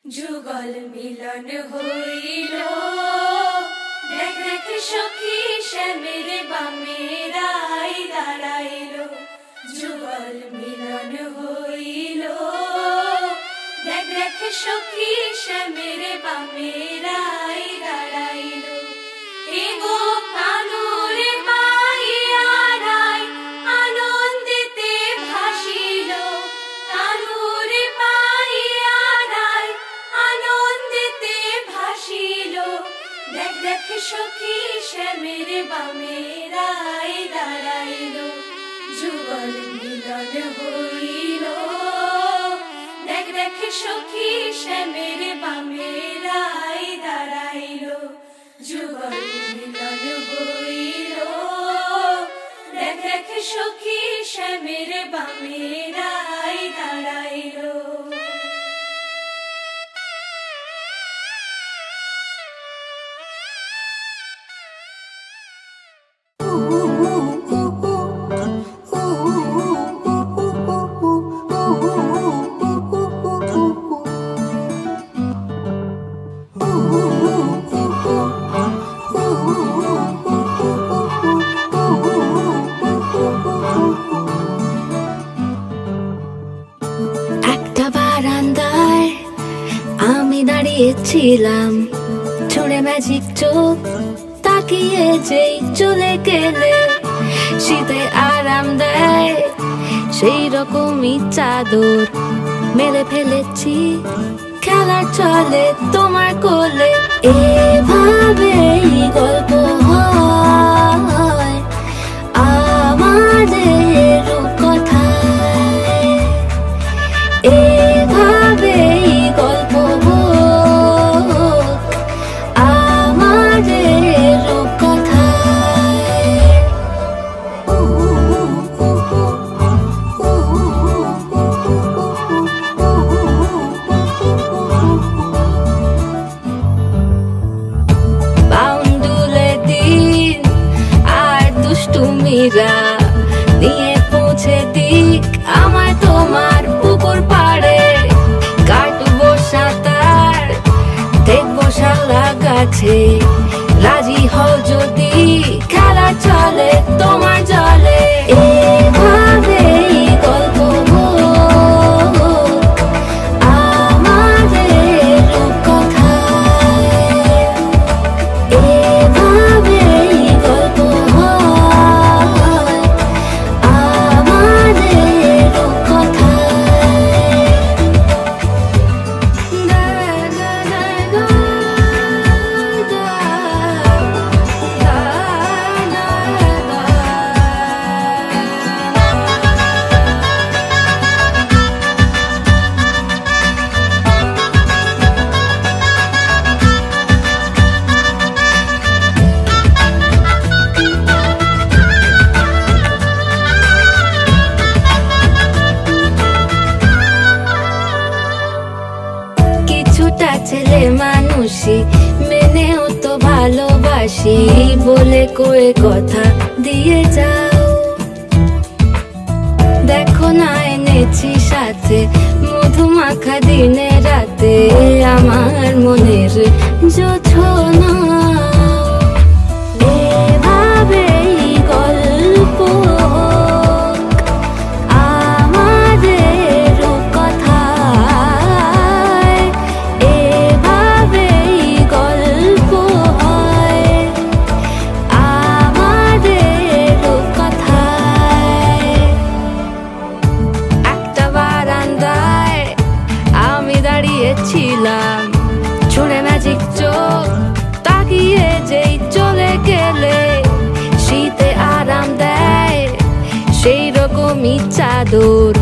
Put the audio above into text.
যুগল মিলন হইল, দেখ দেখ সখী শ্যামের বামে রাই দাঁড়াইল। যুগল মিলন হইল, দেখ দেখ সখী শ্যামের বামে রাই দাঁড়াইল। এগো কানুর পাইয়া রাই আনন্দিতে ভাসিল, কানুর পাইয়া রাই আনন্দিতে ভাসিল। দেখ দেখ সখী শ্যামের বামে রাই দাঁড়াইল। যুগল মিলন হইল, দেখ দেখ সখী শ্যামের বামে রাই দাঁড়াইল। যুগল মিলন হইল, দেখ দেখ সখী শ্যামের বামে রাই দাঁড়াইল। ছিলাম ছুঁড়ে ম্যাজিক চোখ তাকিয়ে যেই চলে গেলে, শীতে আরাম দেয় সেই রকমই চাদর মেলে ফেলেছি খেলার চলে তোমার কোলে। এভাবেই গল্প হয় আমাদের রূপকথায়, এভাবেই গল্প নিয়ে পৌঁছে দিক আমার তোমার পুকুর পাড়ে, কাটবো সাঁতার দেখবো শালা গাছে, রাজি হও যদি খেলা চলে তোমার জলে। এভাবেই গল্প আমাদের রূপকথায়, এভাবেই গল্প ছেলে মানুষই মেনেও তো ভালোবাসি বলে কয়ে কথা দিয়ে যাও। দেখো না এনেছি সাথে মধুমাখা দিনে রাতে আমার মনের জোছনা। এভাবেই গল্প ছিলাম ছুঁড়ে ম্যাজিক চোখ তাকিয়ে যেই চলে গেলে, শীতে আরাম দেয় সেই রকমই চাদর